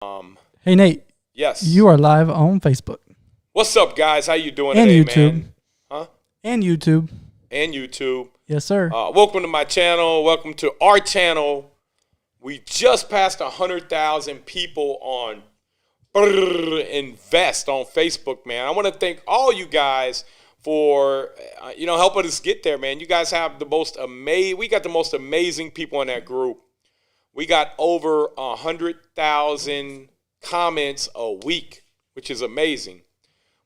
Hey Nate, Yes. you are live on Facebook What's up, guys? How you doing and today, YouTube. man? Huh? And YouTube. And YouTube. Yes, sir. Welcome to my channel. Welcome to our channel. We just passed 100,000 people on Invest on Facebook, man. I want to thank all you guys for helping us get there, man. You guys have the most amazing people in that group. We got over 100,000 comments a week, which is amazing.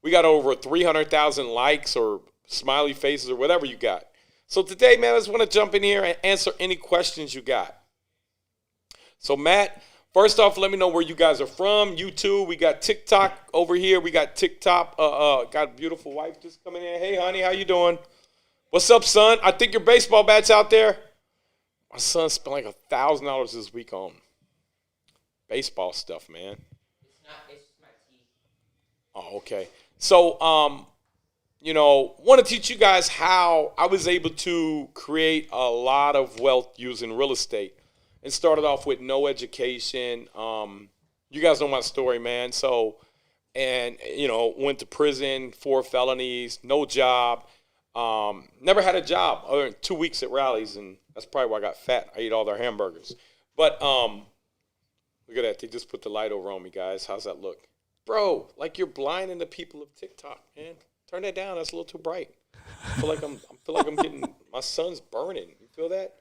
We got over 300,000 likes or smiley faces or whatever you got. So today, man, I just want to jump in here and answer any questions you got. So, Matt, first off, let me know where you guys are from. YouTube, we got TikTok over here. We got TikTok. Got a beautiful wife just coming in. Hey, honey, how you doing? What's up, son? I think your baseball bat's out there. My son spent like $1,000 this week on baseball stuff, man. It's my teeth. Oh, okay. So, want to teach you guys how I was able to create a lot of wealth using real estate. And started off with no education. You guys know my story, man. So, went to prison, 4 felonies, no job. Never had a job other than 2 weeks at rallies, and that's probably why I got fat. I eat all their hamburgers. But look at that. They just put the light over on me, guys. How's that look? Bro, like you're blinding the people of TikTok, man. Turn that down. That's a little too bright. I feel like I'm getting my sun's burning. You feel that?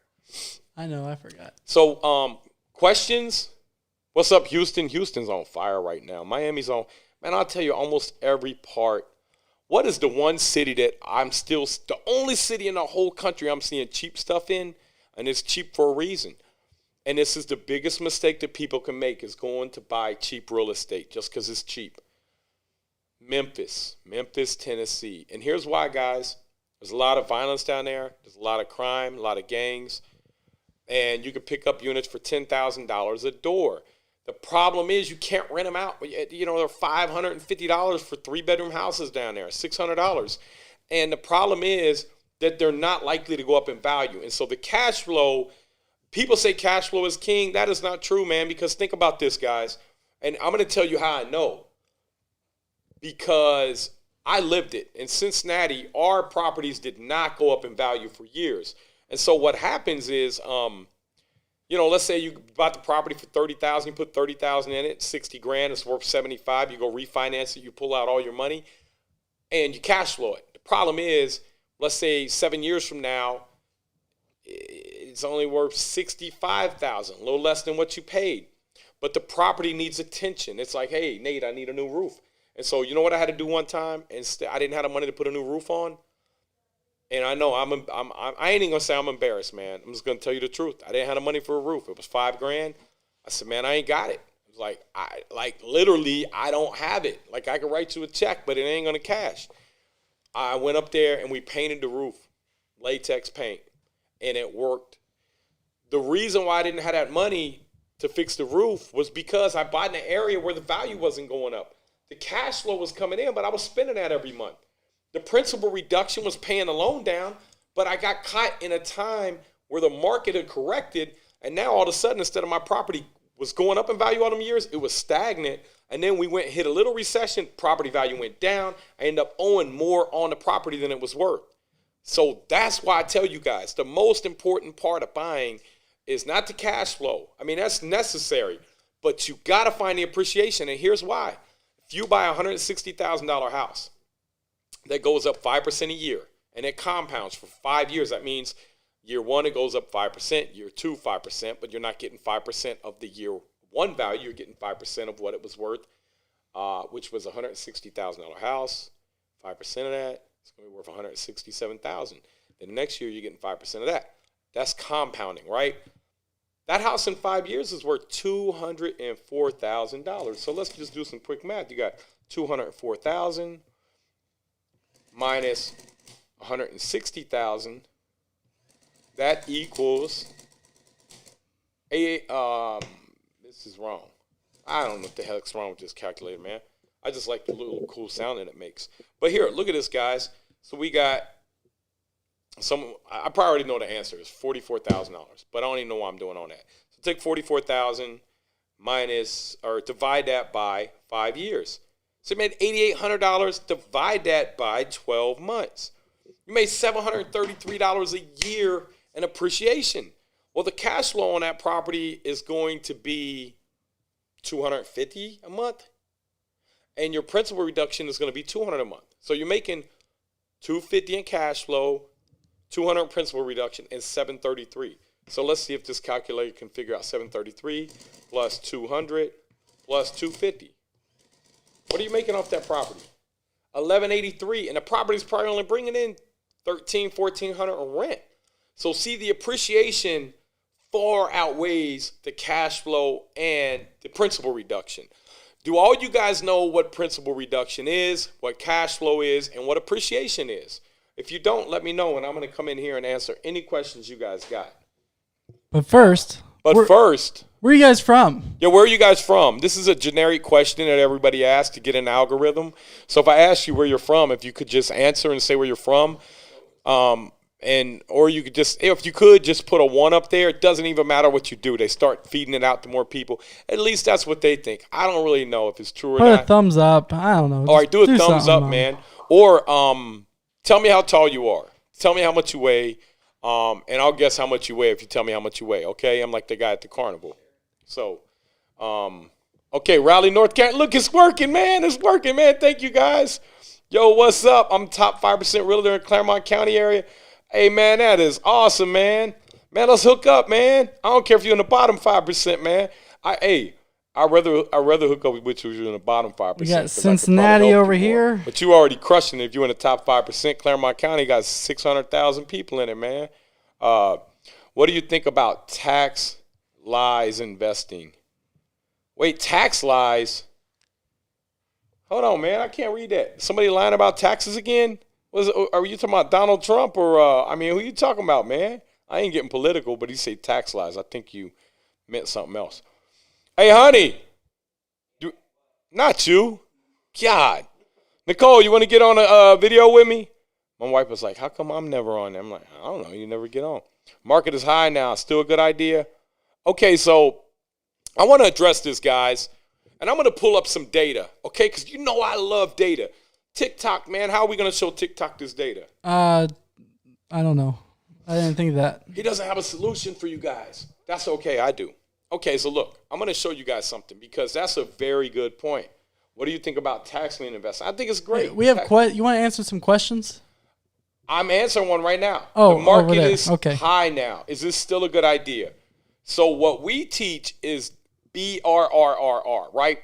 I know, I forgot. So, questions? What's up, Houston? Houston's on fire right now. Miami's on. Man, I'll tell you almost every part. What is the one city that the only city in the whole country I'm seeing cheap stuff in, and it's cheap for a reason. And this is the biggest mistake that people can make is going to buy cheap real estate just because it's cheap. Memphis, Tennessee. And here's why, guys. There's a lot of violence down there. There's a lot of crime, a lot of gangs. And you can pick up units for $10,000 a door. The problem is you can't rent them out. They're $550 for 3-bedroom houses down there, $600. And the problem is that they're not likely to go up in value. And so the cash flow, people say cash flow is king. That is not true, man, because think about this, guys. And I'm going to tell you how I know. Because I lived it. In Cincinnati, our properties did not go up in value for years. And so what happens is, let's say you bought the property for $30,000, you put $30,000 in it, $60,000, it's worth $75,000. You go refinance it, you pull out all your money, and you cash flow it. The problem is, let's say 7 years from now, it's only worth $65,000, a little less than what you paid. But the property needs attention. It's like, hey, Nate, I need a new roof. And so you know what I had to do one time? I didn't have the money to put a new roof on. And I know I ain't even gonna say I'm embarrassed, man. I'm just gonna tell you the truth. I didn't have the money for a roof. It was $5,000. I said, man, I ain't got it. It was like literally, I don't have it. Like I could write you a check, but it ain't gonna cash. I went up there and we painted the roof, latex paint, and it worked. The reason why I didn't have that money to fix the roof was because I bought in an area where the value wasn't going up. The cash flow was coming in, but I was spending that every month. The principal reduction was paying the loan down, but I got caught in a time where the market had corrected, and now all of a sudden, instead of my property was going up in value all them years, it was stagnant, and then we hit a little recession, property value went down, I ended up owing more on the property than it was worth. So that's why I tell you guys, the most important part of buying is not the cash flow. I mean, that's necessary, but you got to find the appreciation, and here's why. If you buy a $160,000 house, that goes up 5% a year, and it compounds for 5 years. That means year 1, it goes up 5%, year 2, 5%, but you're not getting 5% of the year 1 value. You're getting 5% of what it was worth, which was a $160,000 house. 5% of that, it's going to be worth $167,000. Then the next year, you're getting 5% of that. That's compounding, right? That house in 5 years is worth $204,000. So let's just do some quick math. You got $204,000. minus 160,000, that equals this is wrong. I don't know what the heck's wrong with this calculator, man. I just like the little cool sound that it makes. But here, look at this, guys. So we got I probably already know the answer. It's $44,000, but I don't even know why I'm doing all that. So take 44,000 minus or divide that by 5 years. So you made $8,800. Divide that by 12 months. You made $733 a year in appreciation. Well, the cash flow on that property is going to be $250 a month, and your principal reduction is going to be $200 a month. So you're making $250 in cash flow, $200 in principal reduction, and $733. So let's see if this calculator can figure out $733 plus $200 plus $250. What are you making off that property? $1,183, and the property's probably only bringing in $1,300, $1,400 in rent. So see, the appreciation far outweighs the cash flow and the principal reduction. Do all you guys know what principal reduction is, what cash flow is, and what appreciation is? If you don't, let me know, and I'm going to come in here and answer any questions you guys got. But first, But first, where are you guys from? yeah, where are you guys from? This is a generic question that everybody asks to get an algorithm. So if I ask you where you're from, if you could just answer and say where you're from, or you could just, if you could just put a 1 up there. It doesn't even matter what you do. They start feeding it out to more people. At least that's what they think. I don't really know if it's true or Put a not. thumbs up. I don't know. All right, do a thumbs something, up, man. Or tell me how tall you are. Tell me how much you weigh, and I'll guess how much you weigh if you tell me how much you weigh, okay? I'm like the guy at the carnival. So, okay, Raleigh, North Carolina. Look, it's working, man. It's working, man. Thank you, guys. Yo, what's up? I'm top 5% realtor in Claremont County area. Hey, man, that is awesome, man. Man, let's hook up, man. I don't care if you're in the bottom 5%, man. I'd rather hook up with you if you're in the bottom 5%. We 'cause I got could Cincinnati probably help over you more. here. But you already crushing it if you're in the top 5%. Claremont County got 600,000 people in it, man. What do you think about tax lies investing? Wait, tax lies? Hold on, man. I can't read that. Somebody lying about taxes again? Are you talking about Donald Trump or, who you talking about, man? I ain't getting political, but he said tax lies. I think you meant something else. Hey, honey. Not you. God. Nicole, you want to get on a video with me? My wife was like, how come I'm never on there? I'm like, I don't know. You never get on. Market is high now. Still a good idea? Okay, so I want to address this, guys. And I'm going to pull up some data, okay? Because you know I love data. TikTok, man, how are we going to show TikTok this data? I don't know. I didn't think of that. He doesn't have a solution for you guys. That's okay, I do. Okay, so look, I'm going to show you guys something because that's a very good point. What do you think about tax lien investing? I think it's great. We have you want to answer some questions? I'm answering one right now. Oh, the market over there. is Okay. high now. Is this still a good idea? So what we teach is BRRRR, right?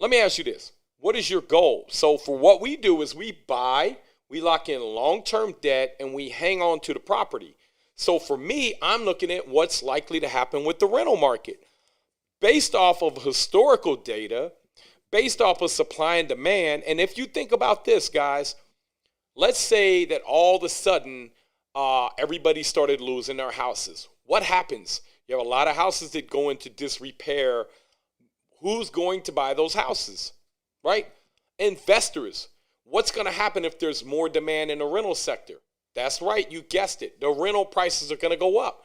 Let me ask you this. What is your goal? So for what we do is we lock in long-term debt, and we hang on to the property. So for me, I'm looking at what's likely to happen with the rental market. Based off of historical data, based off of supply and demand, and if you think about this, guys, let's say that all of a sudden everybody started losing their houses. What happens? You have a lot of houses that go into disrepair. Who's going to buy those houses? Right? Investors. What's going to happen if there's more demand in the rental sector? That's right. You guessed it. The rental prices are going to go up.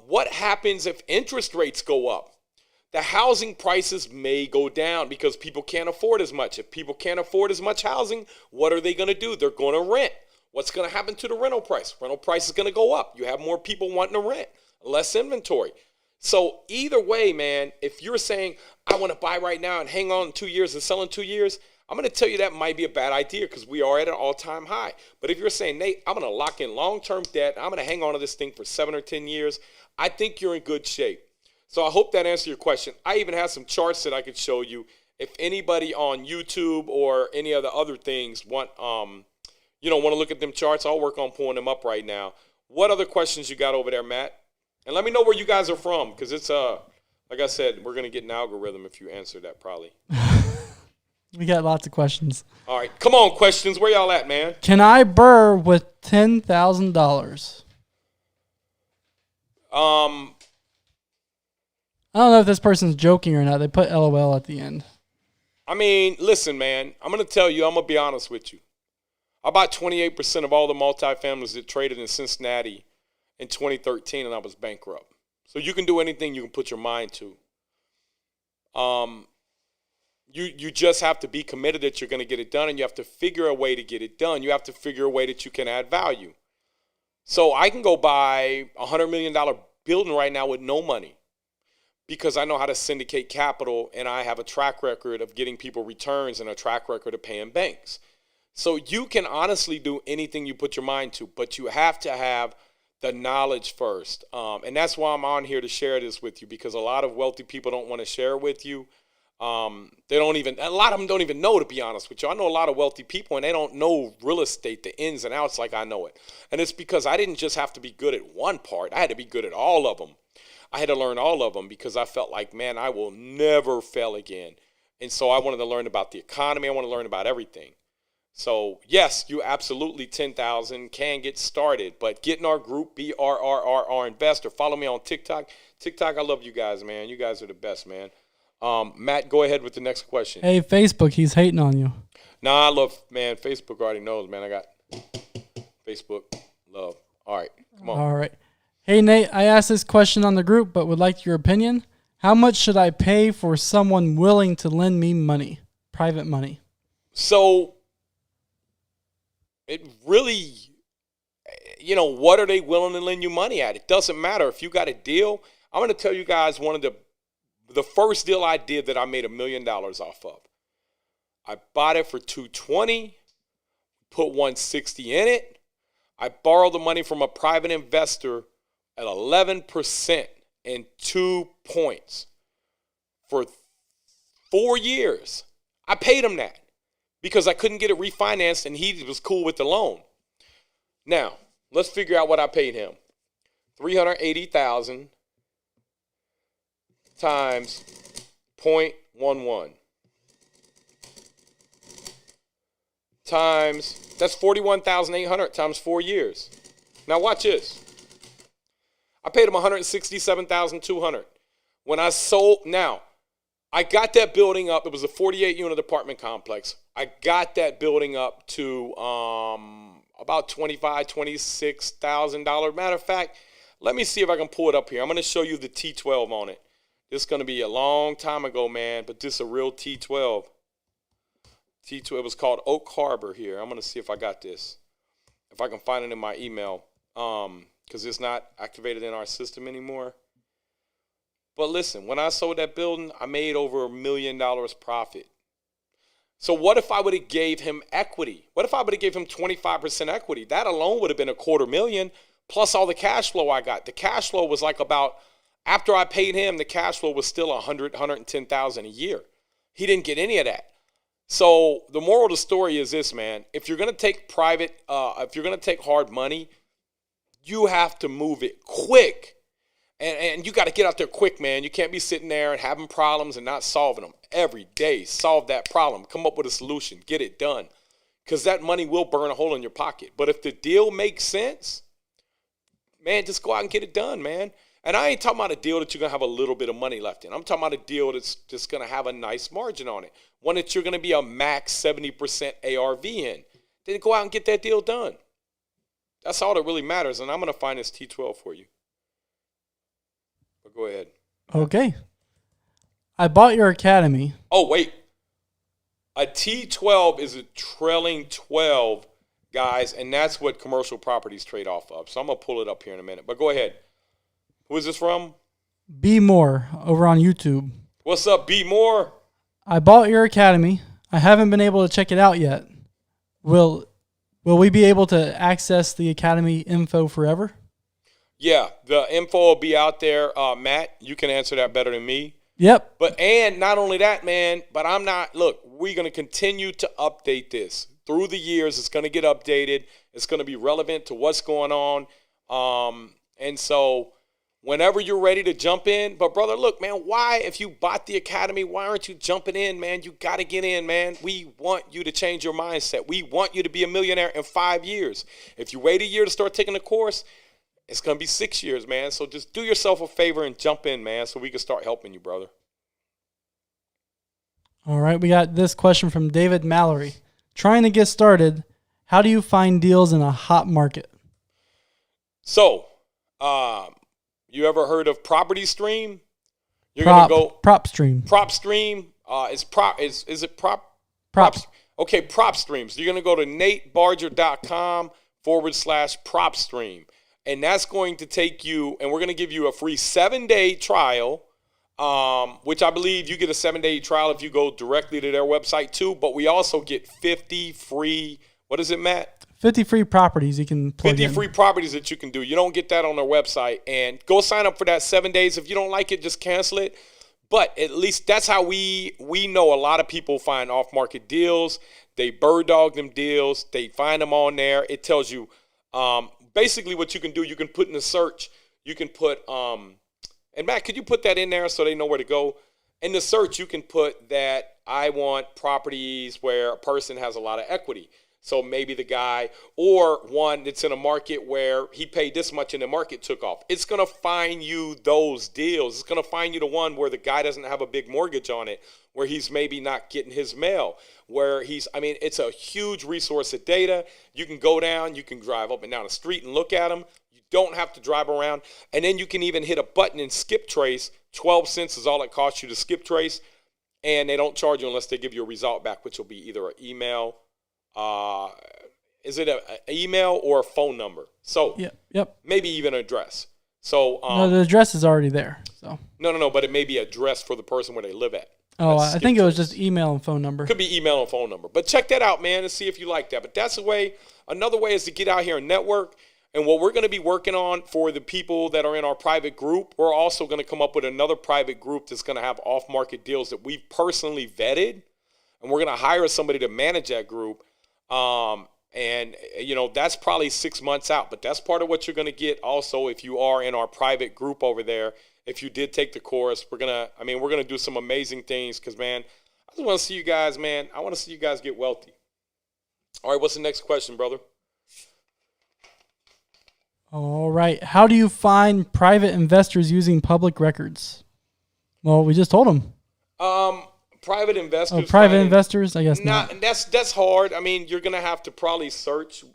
What happens if interest rates go up? The housing prices may go down because people can't afford as much. If people can't afford as much housing, what are they going to do? They're going to rent. What's going to happen to the rental price? Rental price is going to go up. You have more people wanting to rent, less inventory. So either way, man, if you're saying, I want to buy right now and hang on 2 years and sell in 2 years, I'm going to tell you that might be a bad idea because we are at an all-time high. But if you're saying, Nate, I'm going to lock in long-term debt, I'm going to hang on to this thing for 7 or 10 years, I think you're in good shape. So I hope that answered your question. I even have some charts that I could show you. If anybody on YouTube or any of the other things want to look at them charts, I'll work on pulling them up right now. What other questions you got over there, Matt? And let me know where you guys are from, because it's like I said, we're gonna get an algorithm if you answer that probably. We got lots of questions. All right, come on, questions. Where y'all at, man? Can I burr with $10,000? I don't know if this person's joking or not. They put LOL at the end. I mean, listen, man. I'm gonna tell you. I'm gonna be honest with you. I bought 28% of all the multifamilies that traded in Cincinnati in 2013, and I was bankrupt. So you can do anything you can put your mind to. You just have to be committed that you're going to get it done, and you have to figure a way to get it done. You have to figure a way that you can add value. So I can go buy a $100 million building right now with no money because I know how to syndicate capital, and I have a track record of getting people returns and a track record of paying banks. So you can honestly do anything you put your mind to, but you have to have the knowledge first. And that's why I'm on here to share this with you, because a lot of wealthy people don't want to share it with you. A lot of them don't even know, to be honest with you. I know a lot of wealthy people, and they don't know real estate, the ins and outs like I know it. And it's because I didn't just have to be good at one part. I had to be good at all of them. I had to learn all of them because I felt like, man, I will never fail again. And so I wanted to learn about the economy. I want to learn about everything. So, yes, you absolutely 10,000 can get started, but get in our group, BRRRR Investor. Follow me on TikTok. TikTok, I love you guys, man. You guys are the best, man. Matt, go ahead with the next question. Hey, Facebook, he's hating on you. Nah, I love, man, Facebook already knows, man. I got Facebook love. All right, come on. All right. Hey, Nate, I asked this question on the group, but would like your opinion. How much should I pay for someone willing to lend me money, private money? So, it really, what are they willing to lend you money at? It doesn't matter. If you got a deal, I'm going to tell you guys one of the first deal I did that I made $1 million off of. I bought it for $220, put $160 in it. I borrowed the money from a private investor at 11% and 2 points for 4 years. I paid him that because I couldn't get it refinanced, and he was cool with the loan. Now, let's figure out what I paid him. $380,000 times 0.11 times, that's $41,800 times 4 years. Now watch this. I paid him $167,200. When I sold, now, I got that building up. It was a 48-unit apartment complex. I got that building up to about $25,000, $26,000. Matter of fact, let me see if I can pull it up here. I'm going to show you the T12 on it. This is going to be a long time ago, man, but this is a real T12. T12, it was called Oak Harbor here. I'm going to see if I got this, if I can find it in my email, because it's not activated in our system anymore. But listen, when I sold that building, I made over $1 million profit. So what if I would have gave him equity? What if I would have gave him 25% equity? That alone would have been $250,000 plus all the cash flow I got. The cash flow was like about, after I paid him, the cash flow was still $110,000 a year. He didn't get any of that. So the moral of the story is this, man. If you're going to take if you're going to take hard money, you have to move it quick. And you got to get out there quick, man. You can't be sitting there and having problems and not solving them. Every day, solve that problem. Come up with a solution. Get it done. Because that money will burn a hole in your pocket. But if the deal makes sense, man, just go out and get it done, man. And I ain't talking about a deal that you're going to have a little bit of money left in. I'm talking about a deal that's just going to have a nice margin on it. One that you're going to be a max 70% ARV in. Then go out and get that deal done. That's all that really matters. And I'm going to find this T12 for you. But go ahead. Okay. I bought your academy. Oh, wait. A T12 is a trailing 12, guys, and that's what commercial properties trade off of. So I'm going to pull it up here in a minute. But go ahead. Who is this from? Be More over on YouTube. What's up, Be More? I bought your academy. I haven't been able to check it out yet. Will we be able to access the academy info forever? Yeah, the info will be out there. Matt, you can answer that better than me. Yep. And not only that, man, but we're going to continue to update this. Through the years, it's going to get updated. It's going to be relevant to what's going on. And so whenever you're ready to jump in. But, brother, look, man, why, if you bought the academy, why aren't you jumping in, man? You got to get in, man. We want you to change your mindset. We want you to be a millionaire in 5 years. If you wait a year to start taking the course, it's going to be 6 years, man. So just do yourself a favor and jump in, man, so we can start helping you, brother. All right, we got this question from David Mallory. Trying to get started, how do you find deals in a hot market? So, you ever heard of Property Stream? You're gonna go Prop Stream. PropStream. Is it prop? Prop. Okay, PropStreams. You're gonna go to natebarger.com/PropStream, and that's going to take you. And we're gonna give you a free 7-day trial. Which I believe you get a 7-day trial if you go directly to their website too. But we also get 50 free. What is it, Matt? 50 free properties you can plug 50 in. free properties that you can do. You don't get that on their website. And go sign up for that 7 days. If you don't like it, just cancel it. But at least that's how we know a lot of people find off-market deals. They bird dog them deals. They find them on there. It tells you basically what you can do. You can put in the search. You can put and Matt, could you put that in there so they know where to go? In the search, you can put that I want properties where a person has a lot of equity. So maybe the guy, or one that's in a market where he paid this much and the market took off. It's going to find you those deals. It's going to find you the one where the guy doesn't have a big mortgage on it, where he's maybe not getting his mail, where it's a huge resource of data. You can go down, you can drive up and down the street and look at them. You don't have to drive around. And then you can even hit a button and skip trace. 12 cents is all it costs you to skip trace. And they don't charge you unless they give you a result back, which will be either an email. Is it an email or a phone number? So yep. Maybe even an address. So no, the address is already there. So no, but it may be address for the person where they live at. Oh, I think it was just email and phone number. Could be email and phone number. But check that out, man, and see if you like that. But that's a way. Another way is to get out here and network. And what we're going to be working on for the people that are in our private group, we're also going to come up with another private group that's going to have off-market deals that we've personally vetted. And we're going to hire somebody to manage that group. And, that's probably 6 months out. But that's part of what you're going to get also if you are in our private group over there. If you did take the course, we're going to do some amazing things because, man, I just want to see you guys, man. I want to see you guys get wealthy. All right, what's the next question, brother? All right. How do you find private investors using public records? Well, we just told them. Private investors. Oh, private investors? I guess not. That's hard. I mean, you're going to have to probably search.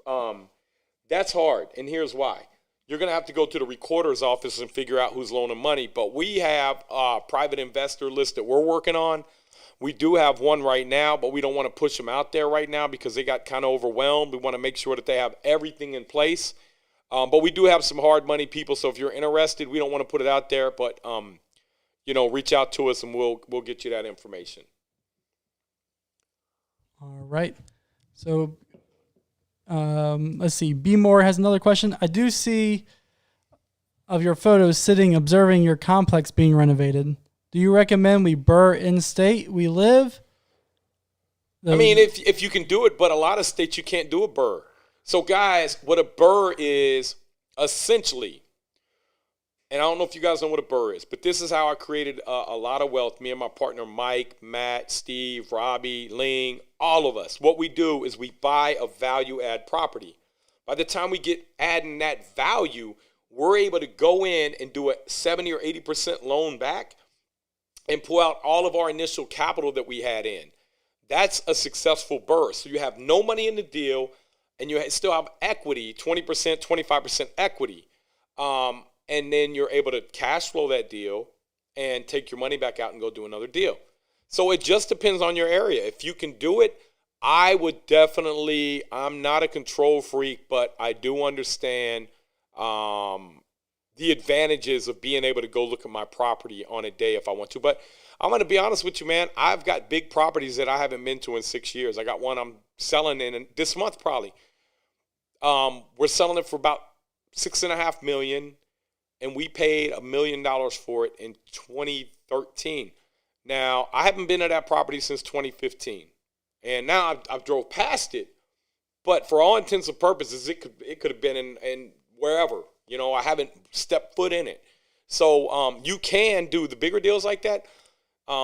That's hard, and here's why. You're going to have to go to the recorder's office and figure out who's loaning money. But we have a private investor list that we're working on. We do have one right now, but we don't want to push them out there right now because they got kind of overwhelmed. We want to make sure that they have everything in place. But we do have some hard money people, so if you're interested, we don't want to put it out there, but reach out to us and we'll get you that information. All right. So let's see. B Moore has another question. I do see of your photos sitting observing your complex being renovated. Do you recommend we burr in state we live? If you can do it, but a lot of states you can't do a burr. So, guys, what a burr is essentially, and I don't know if you guys know what a burr is, but this is how I created a lot of wealth. Me and my partner, Mike, Matt, Steve, Robbie, Ling, all of us. What we do is we buy a value-add property. By the time we get adding that value, we're able to go in and do a 70 or 80% loan back and pull out all of our initial capital that we had in. That's a successful burr. So you have no money in the deal, and you still have equity, 20%, 25% equity. And then you're able to cash flow that deal and take your money back out and go do another deal. So it just depends on your area. If you can do it, I would definitely, I'm not a control freak, but I do understand the advantages of being able to go look at my property on a day if I want to. But I'm going to be honest with you, man. I've got big properties that I haven't been to in 6 years. I got one I'm selling in this month probably. We're selling it for about $6.5 million, and we paid $1 million for it in 2013. Now, I haven't been at that property since 2015, and now I've drove past it. But for all intents and purposes, it could have been in wherever. I haven't stepped foot in it. So you can do the bigger deals like that.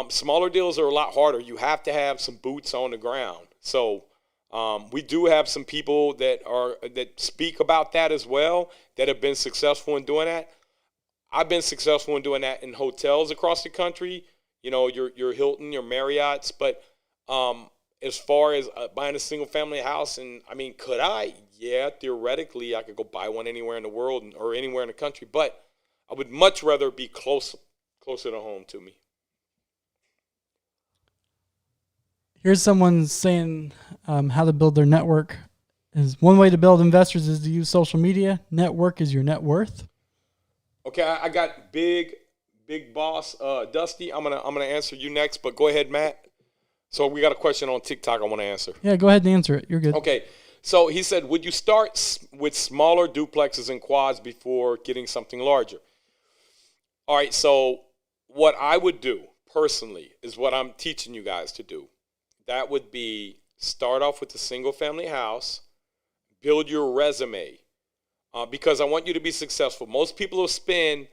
Smaller deals are a lot harder. You have to have some boots on the ground. So we do have some people that speak about that as well that have been successful in doing that. I've been successful in doing that in hotels across the country. Your Hilton, your Marriott's. But as far as buying a single family house, could I? Yeah, theoretically, I could go buy one anywhere in the world or anywhere in the country. But I would much rather be close closer to home to me. Here's someone saying how to build their network. Is one way to build investors is to use social media. Network is your net worth. Okay, I got big boss Dusty. I'm gonna answer you next, but go ahead, Matt. So we got a question on TikTok I want to answer. Yeah, go ahead and answer it. You're good. Okay, so he said, would you start with smaller duplexes and quads before getting something larger? All right, so what I would do personally is what I'm teaching you guys to do. That would be start off with a single family house, build your resume, because I want you to be successful. Most people will spend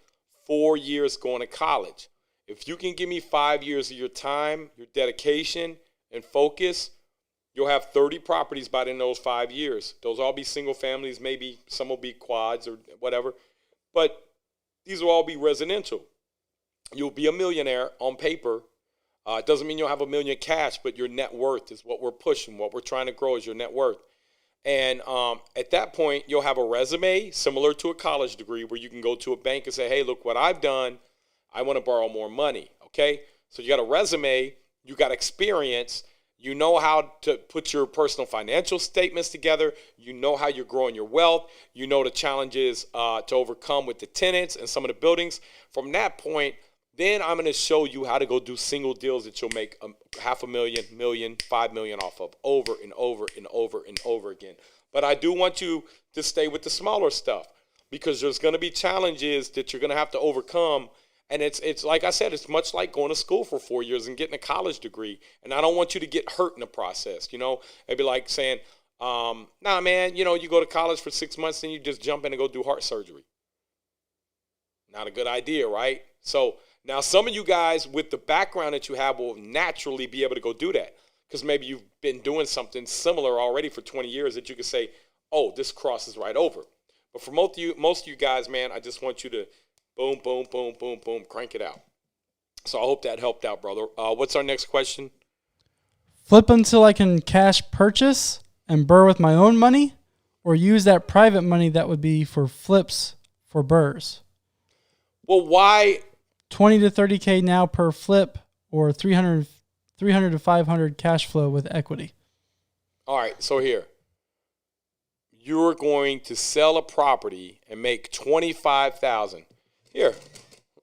4 years going to college. If you can give me 5 years of your time, your dedication, and focus, you'll have 30 properties by the end of those 5 years. Those all be single families, maybe some will be quads or whatever, but these will all be residential. You'll be a millionaire on paper. It doesn't mean you'll have $1 million cash, but your net worth is what we're pushing. What we're trying to grow is your net worth. And at that point, you'll have a resume similar to a college degree where you can go to a bank and say, hey, look what I've done. I want to borrow more money, okay? So you got a resume, you got experience, you know how to put your personal financial statements together, you know how you're growing your wealth, you know the challenges to overcome with the tenants and some of the buildings. From that point, then I'm going to show you how to go do single deals that you'll make $500,000, million, $5 million off of over and over and over and over again. But I do want you to stay with the smaller stuff because there's going to be challenges that you're going to have to overcome. And it's like I said, it's much like going to school for 4 years and getting a college degree. And I don't want you to get hurt in the process. You know, it'd be like saying, nah, man, you know, you go to college for 6 months and you just jump in and go do heart surgery. Not a good idea, right? So now some of you guys with the background that you have will naturally be able to go do that because maybe you've been doing something similar already for 20 years that you could say, oh, this crosses right over. But for most of you guys, man, I just want you to boom, boom, boom, boom, boom, crank it out. So I hope that helped out, brother. What's our next question? Flip until I can cash purchase and burr with my own money, or use that private money that would be for flips for burrs. Well, why? 20 to 30K now per flip, or 300 to 500 cash flow with equity. All right, so here. You're going to sell a property and make $25,000. Here,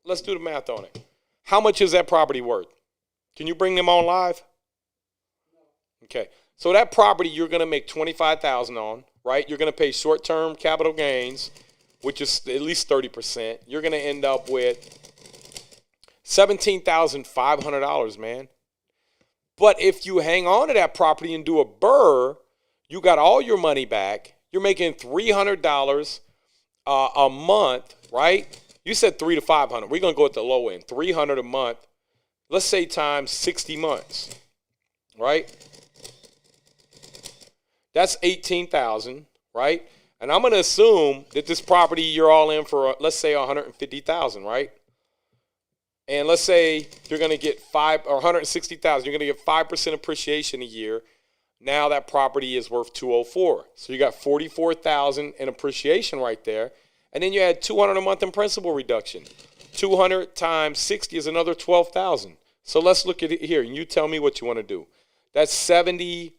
let's do the math on it. How much is that property worth? Can you bring them on live? Okay, so that property you're going to make $25,000 on, right? You're going to pay short-term capital gains, which is at least 30%. You're going to end up with $17,500, man. But if you hang on to that property and do a burr, you got all your money back. You're making $300 a month, right? You said 300 to 500. We're going to go at the low end. 300 a month. Let's say times 60 months, right? That's 18,000, right? And I'm going to assume that this property you're all in for, let's say 150,000, right? And let's say you're going to get 160,000. You're going to get 5% appreciation a year. Now that property is worth 204. So you got 44,000 in appreciation right there. And then you add 200 a month in principal reduction. 200 times 60 is another 12,000. So let's look at it here. And you tell me what you want to do. That's 70.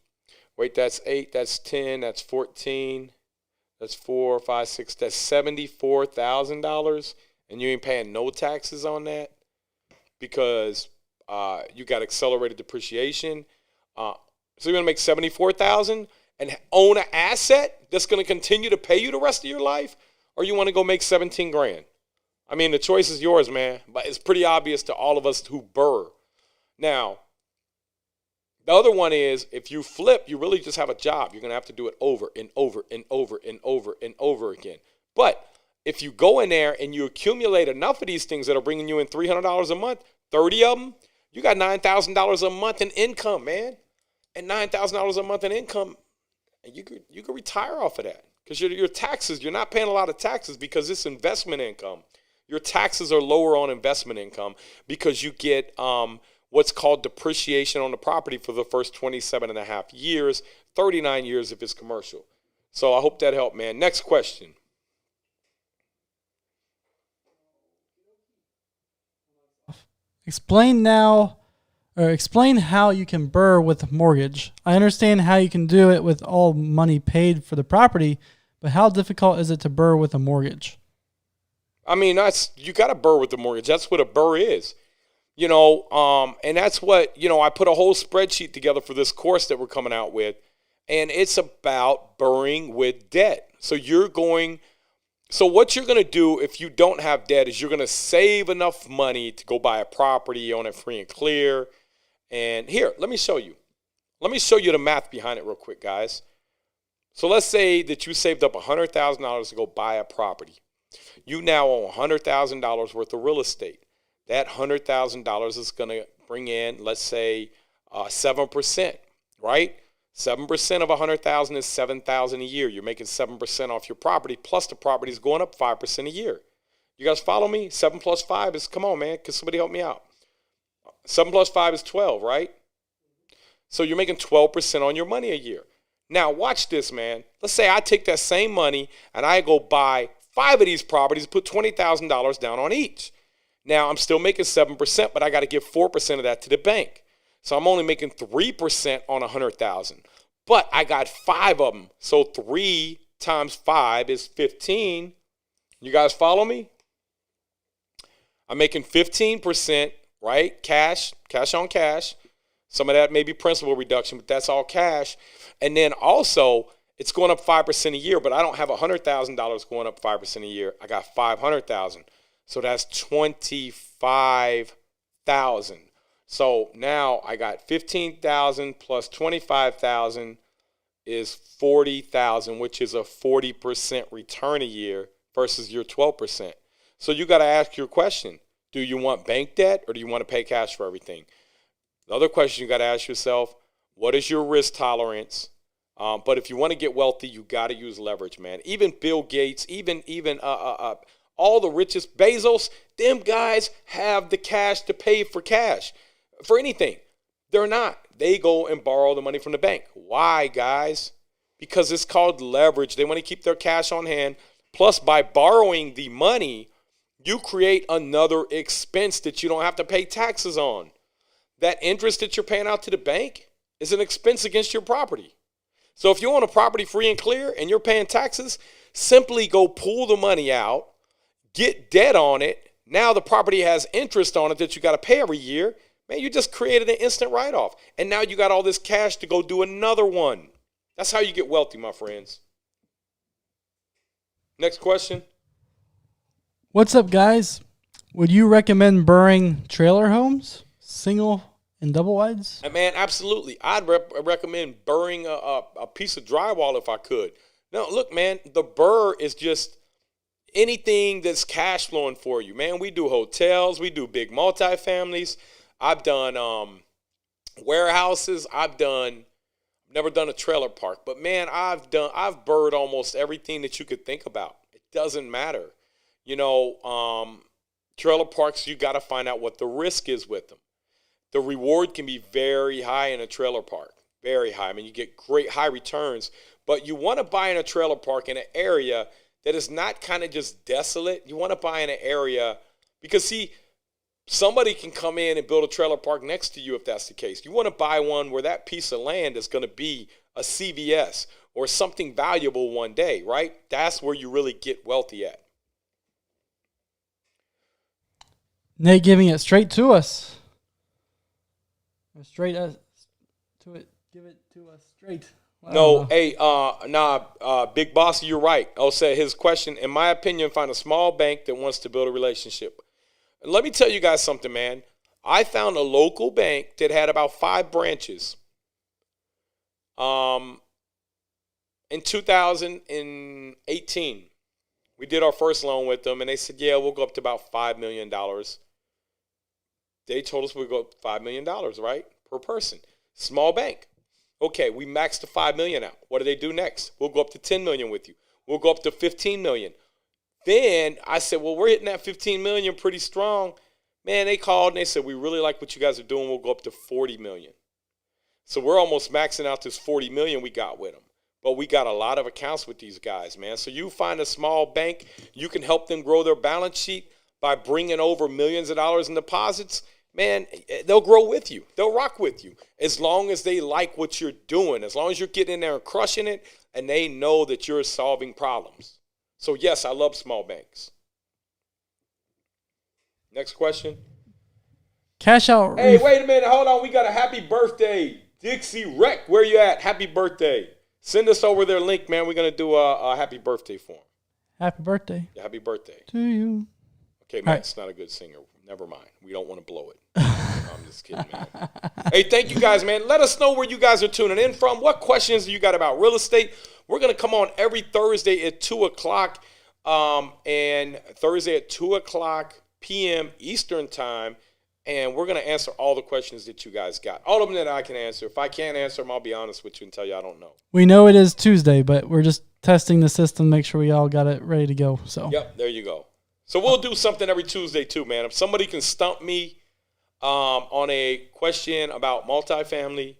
Wait, that's 8. That's 10. That's 14. That's 4, 5, 6. That's $74,000. And you ain't paying no taxes on that because you got accelerated depreciation. So you're going to make $74,000 and own an asset that's going to continue to pay you the rest of your life? Or you want to go make 17 grand? I mean, the choice is yours, man. But it's pretty obvious to all of us who burr. Now, the other one is if you flip, you really just have a job. You're going to have to do it over and over and over and over and over again. But if you go in there and you accumulate enough of these things that are bringing you in $300 a month, 30 of them, you got $9,000 a month in income, man. And $9,000 a month in income, and you could retire off of that. Because your taxes, you're not paying a lot of taxes because it's investment income. Your taxes are lower on investment income because you get what's called depreciation on the property for the first 27 and a half years, 39 years if it's commercial. So I hope that helped, man. Next question. Explain how you can BRRRR with a mortgage. I understand how you can do it with all money paid for the property, but how difficult is it to BRRRR with a mortgage? I mean, you got to BRRRR with the mortgage. That's what a BRRRR is. And that's what, I put a whole spreadsheet together for this course that we're coming out with, and it's about BRRRRing with debt. So what you're going to do if you don't have debt is you're going to save enough money to go buy a property, own it free and clear. And here, let me show you. Let me show you the math behind it real quick, guys. So let's say that you saved up $100,000 to go buy a property. You now own $100,000 worth of real estate. That $100,000 is going to bring in, let's say, 7%, right? 7% of $100,000 is $7,000 a year. You're making 7% off your property, plus the property is going up 5% a year. You guys follow me? 7 plus 5 is, come on, man, can somebody help me out? 7 plus 5 is 12, right? So you're making 12% on your money a year. Now, watch this, man. Let's say I take that same money and I go buy 5 of these properties, put $20,000 down on each. Now, I'm still making 7%, but I got to give 4% of that to the bank. So I'm only making 3% on 100,000. But I got 5 of them. So 3 times 5 is 15. You guys follow me? I'm making 15%, right? Cash on cash. Some of that may be principal reduction, but that's all cash. And then also, it's going up 5% a year, but I don't have $100,000 going up 5% a year. I got 500,000. So that's 25,000. So now I got 15,000 plus 25,000 is 40,000, which is a 40% return a year versus your 12%. So you got to ask your question. Do you want bank debt or do you want to pay cash for everything? The other question you got to ask yourself, what is your risk tolerance? But if you want to get wealthy, you got to use leverage, man. Even Bill Gates, even all the richest, Bezos, them guys have the cash to pay for cash, for anything. They're not. They go and borrow the money from the bank. Why, guys? Because it's called leverage. They want to keep their cash on hand. Plus, by borrowing the money, you create another expense that you don't have to pay taxes on. That interest that you're paying out to the bank is an expense against your property. So if you own a property free and clear and you're paying taxes, simply go pull the money out, get debt on it. Now the property has interest on it that you got to pay every year. Man, you just created an instant write-off. And now you got all this cash to go do another one. That's how you get wealthy, my friends. Next question. What's up, guys? Would you recommend BRRRRing trailer homes, single and double wides? Man, absolutely. I'd recommend BRRRRing a piece of drywall if I could. No, look, man, the BRRRR is just anything that's cash flowing for you. Man, we do hotels. We do big multifamilies. I've done warehouses. Never done a trailer park. But, man, I've BRRRRed almost everything that you could think about. It doesn't matter. Trailer parks, you got to find out what the risk is with them. The reward can be very high in a trailer park, very high. I mean, you get great high returns, but you want to buy in a trailer park in an area that is not kind of just desolate. You want to buy in an area because, see, somebody can come in and build a trailer park next to you if that's the case. You want to buy one where that piece of land is going to be a CVS or something valuable one day, right? That's where you really get wealthy at. Nate giving it straight to us. Straight us to it. Give it to us straight. No, hey, Big Boss, you're right. I'll say his question, in my opinion, find a small bank that wants to build a relationship. And let me tell you guys something, man. I found a local bank that had about 5 branches. In 2018, we did our first loan with them, and they said, yeah, we'll go up to about $5 million. They told us we'd go up $5 million, right, per person. Small bank. Okay, we maxed the $5 million out. What do they do next? We'll go up to $10 million with you. We'll go up to $15 million. Then I said, well, we're hitting that $15 million pretty strong. Man, they called and they said, we really like what you guys are doing. We'll go up to $40 million. So we're almost maxing out this $40 million we got with them. But we got a lot of accounts with these guys, man. So you find a small bank, you can help them grow their balance sheet by bringing over millions of dollars in deposits. man, they'll grow with you. They'll rock with you as long as they like what you're doing, as long as you're getting in there and crushing it and they know that you're solving problems. So, yes, I love small banks. Next question. Cash out. Hey, wait a minute. Hold on. We got a happy birthday. Dixie Rec, where you at? Happy birthday. Send us over their link, man. We're going to do a happy birthday for him. Happy birthday Yeah, happy birthday. to you. Okay, right. Matt's not a good singer. Never mind. We don't want to blow it. I'm just kidding, man. Hey, thank you guys, man. Let us know where you guys are tuning in from. What questions do you got about real estate? We're going to come on every Thursday at 2 o'clock and Thursday at 2 o'clock p.m. Eastern time. And we're going to answer all the questions that you guys got. All of them that I can answer. If I can't answer them, I'll be honest with you and tell you I don't know. We know it is Tuesday, but we're just testing the system, make sure we all got it ready to go. So Yep, there you go. So we'll do something every Tuesday too, man. If somebody can stump me on a question about multifamily,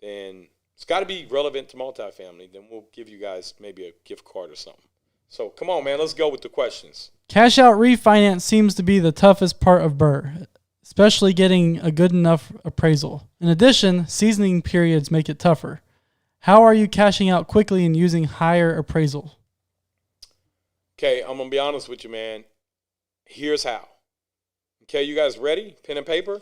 then it's got to be relevant to multifamily. Then we'll give you guys maybe a gift card or something. So come on, man. Let's go with the questions. cash out refinance seems to be the toughest part of BRRRR, especially getting a good enough appraisal. In addition, seasoning periods make it tougher. How are you cashing out quickly and using higher appraisal? Okay, I'm going to be honest with you, man. Here's how. Okay, you guys ready? Pen and paper?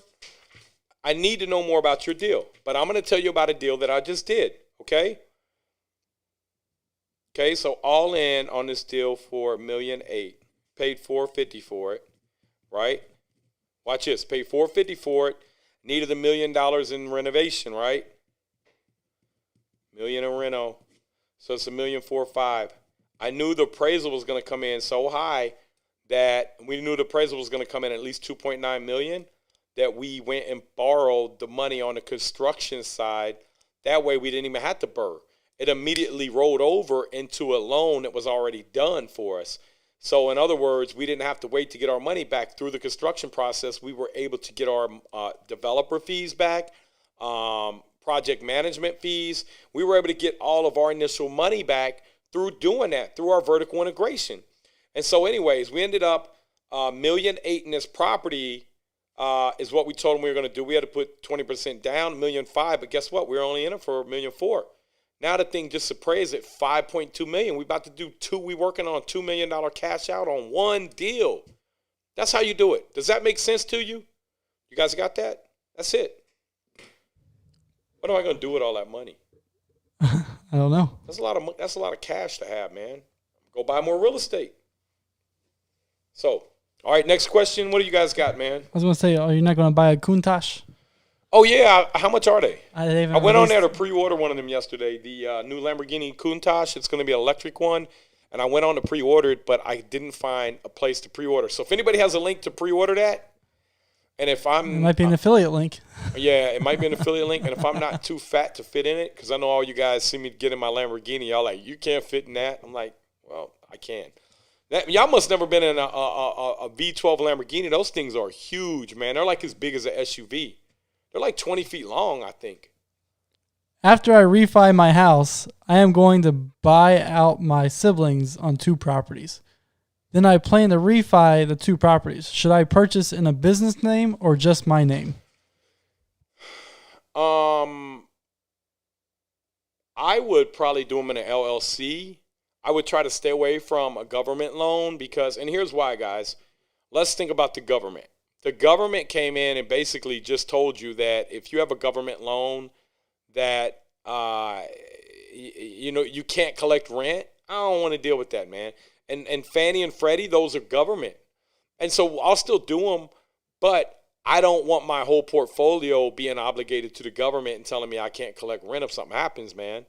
I need to know more about your deal, but I'm going to tell you about a deal that I just did, okay? Okay, so all in on this deal for $1.8 million. Paid $450 for it, right? Watch this. Paid $450 for it. Needed $1 million in renovation, right? $1 million in reno. So it's $1.45 million. I knew the appraisal was going to come in so high that we knew the appraisal was going to come in at least $2.9 million, that we went and borrowed the money on the construction side. That way we didn't even have to BRRRR. It immediately rolled over into a loan that was already done for us. So in other words, we didn't have to wait to get our money back through the construction process. We were able to get our developer fees back, project management fees. We were able to get all of our initial money back through doing that, through our vertical integration. And so anyways, we ended up $1.8 million in this property is what we told them we were going to do. We had to put 20% down, $1.5 million, but guess what? We were only in it for $1.4 million. Now the thing just appraised at $5.2 million. We about to do we working on $2 million cash out on one deal. That's how you do it. Does that make sense to you? You guys got that? That's it. What am I going to do with all that money? I don't know. That's a lot of cash to have, man. Go buy more real estate. So, all right, next question. What do you guys got, man? I was going to say, you're not going to buy a Countach? Oh, yeah. How much are they? I went on there to pre-order one of them yesterday, the new Lamborghini Countach. It's going to be an electric one. And I went on to pre-order it, but I didn't find a place to pre-order. So if anybody has a link to pre-order that, and if I'm... It might be an affiliate link. Yeah, it might be an affiliate link. And if I'm not too fat to fit in it, because I know all you guys see me get in my Lamborghini, y'all like, you can't fit in that. I'm like, well, I can. Y'all must never been in a V12 Lamborghini. Those things are huge, man. They're like as big as an SUV. They're like 20 feet long, I think. After I refi my house, I am going to buy out my siblings on 2 properties. Then I plan to refi the 2 properties. Should I purchase in a business name or just my name? I would probably do them in an LLC. I would try to stay away from a government loan because, and here's why, guys. Let's think about the government. The government came in and basically just told you that if you have a government loan that, you can't collect rent. I don't want to deal with that, man. And Fannie and Freddie, those are government. And so I'll still do them, but I don't want my whole portfolio being obligated to the government and telling me I can't collect rent if something happens, man.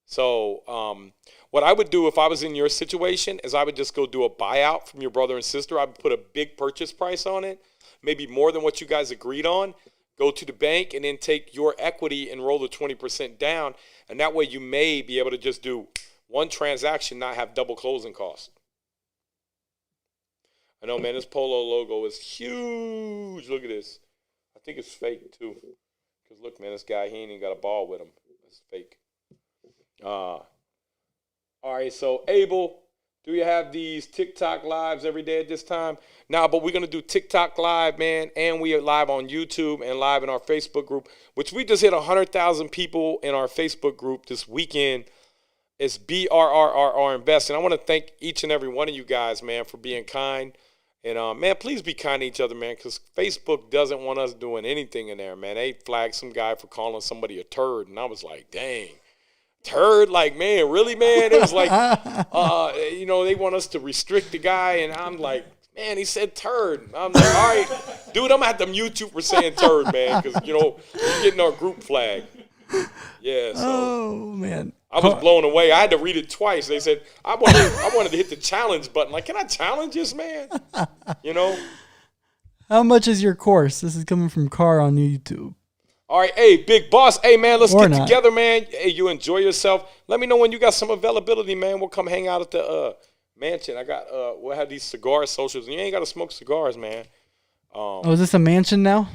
So what I would do if I was in your situation is I would just go do a buyout from your brother and sister. I would put a big purchase price on it, maybe more than what you guys agreed on. Go to the bank and then take your equity and roll the 20% down. And that way you may be able to just do one transaction, not have double closing costs. I know, man, this Polo logo is huge. Look at this. I think it's fake, too. Because, look, man, this guy, he ain't even got a ball with him. It's fake. All right, so Abel, Do you have these TikTok lives every day at this time? Nah, but we're going to do TikTok live, man. And we are live on YouTube and live in our Facebook group, which we just hit 100,000 people in our Facebook group this weekend. It's BRRRR Invest. And I want to thank each and every one of you guys, man, for being kind. And, man, please be kind to each other, man, because Facebook doesn't want us doing anything in there, man. They flagged some guy for calling somebody a turd, and I was like, dang. Turd, like, man, really, man? It was like, you know, they want us to restrict the guy, and I'm like, man, he said turd. I'm like, all right, dude, I'm going to have to mute you for saying turd, man, because, you know, we're getting our group flag. Yeah, so. Oh, man. I was blown away. I had to read it twice. They said, I wanted to hit the challenge button. Like, can I challenge this, man? You know? How much is your course? This is coming from Carr on YouTube. All right, hey, big boss. Hey, man, let's get not. together, man. Hey, you enjoy yourself. Let me know when you got some availability, man. We'll come hang out at the mansion. We'll have these cigar socials. And you ain't got to smoke cigars, man. Oh, is this a mansion now?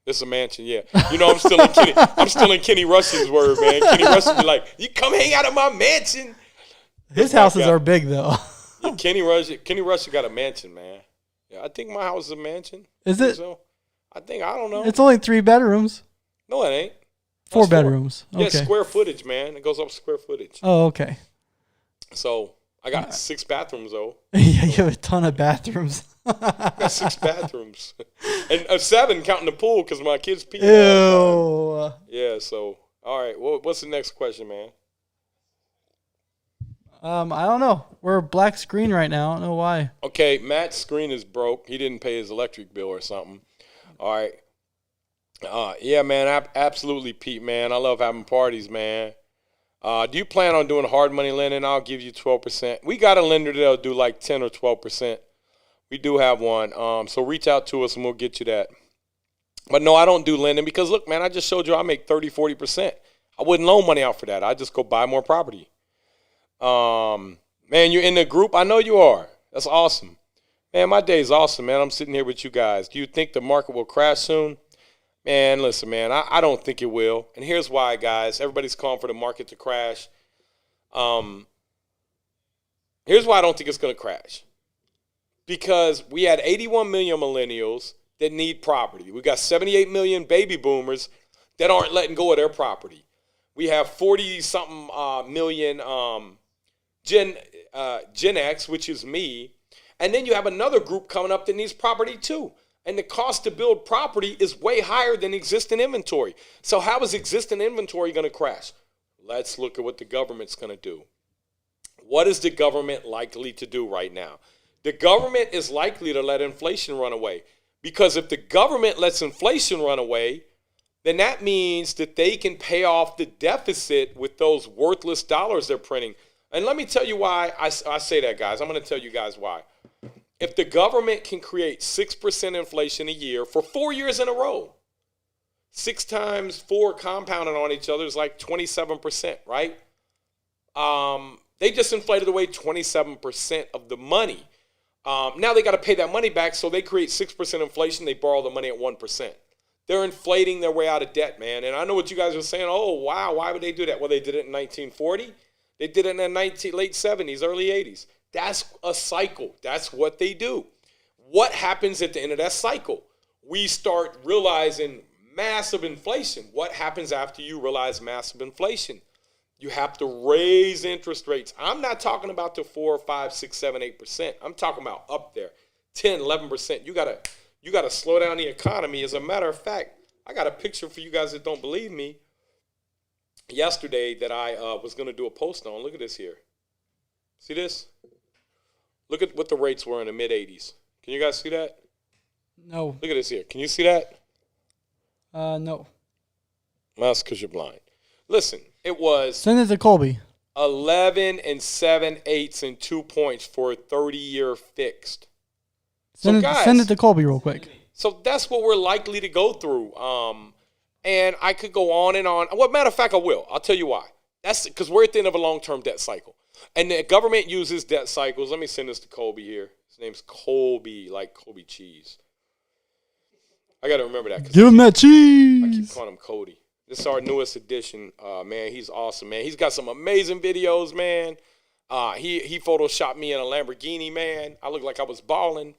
This is a mansion, yeah. You know, I'm still in Kenny Rush's word, man. Kenny Rush be like, you come hang out at my mansion. His houses are big, though. Yeah, Kenny Rush got a mansion, man. Yeah, I think my house is a mansion. Is it? So, I don't know. It's only 3 bedrooms. No, it ain't. Four bedrooms. Yeah, Okay. square footage, man. It goes up square footage. Oh, okay. So I got 6 bathrooms, though. Yeah, you have a ton of bathrooms. I got 6 bathrooms. And 7 counting the pool because my kids pee. Ew. Yeah, so, all right. Well, what's the next question, man? I don't know. We're black screen right now. I don't know why. Okay, Matt's screen is broke. He didn't pay his electric bill or something. All right. Yeah, man, absolutely, Pete, man. I love having parties, man. Do you plan on doing hard money lending? I'll give you 12%. We got a lender that'll do like 10 or 12%. We do have one. So reach out to us and we'll get you that. But no, I don't do lending because, look, man, I just showed you I make 30, 40%. I wouldn't loan money out for that. I just go buy more property. Man, you're in the group? I know you are. That's awesome. Man, my day's awesome, man. I'm sitting here with you guys. Do you think the market will crash soon? Man, listen, man, I don't think it will. And here's why, guys. Everybody's calling for the market to crash. Here's why I don't think it's going to crash. Because we had 81 million millennials that need property. We got 78 million baby boomers that aren't letting go of their property. We have 40-something million Gen X, which is me. And then you have another group coming up that needs property too. And the cost to build property is way higher than existing inventory. So how is existing inventory going to crash? Let's look at what the government's going to do. What is the government likely to do right now? The government is likely to let inflation run away. Because if the government lets inflation run away, then that means that they can pay off the deficit with those worthless dollars they're printing. And let me tell you why I say that, guys. I'm going to tell you guys why. If the government can create 6% inflation a year for 4 years in a row, 6 times 4 compounded on each other is like 27%, right? They just inflated away 27% of the money. Now they got to pay that money back, so they create 6% inflation. They borrow the money at 1%. They're inflating their way out of debt, man. And I know what you guys are saying. Oh, wow, why would they do that? Well, they did it in 1940. They did it in the late 70s, early 80s. That's a cycle. That's what they do. What happens at the end of that cycle? We start realizing massive inflation. What happens after you realize massive inflation? You have to raise interest rates. I'm not talking about the 4, 5, 6, 7, 8%. I'm talking about up there, 10, 11%. You gotta slow down the economy. As a matter of fact, I got a picture for you guys that don't believe me. Yesterday that I was going to do a post on. Look at this here. See this? Look at what the rates were in the mid-'80s. Can you guys see that? No. Look at this here. Can you see that? No. Well, that's because you're blind. Listen, it was Send it to Colby. 11 and 7/8 and 2 points for a 30-year fixed. Send it to Colby real quick. So that's what we're likely to go through. And I could go on and on. Well, matter of fact, I will. I'll tell you why. That's because we're at the end of a long-term debt cycle. And the government uses debt cycles. Let me send this to Colby here. His name's Colby, like Colby cheese. I got to remember that. Give him that I keep cheese. calling him Cody. This is our newest edition. Man, he's awesome, man. He's got some amazing videos, man. He photoshopped me in a Lamborghini, man. I looked like I was balling.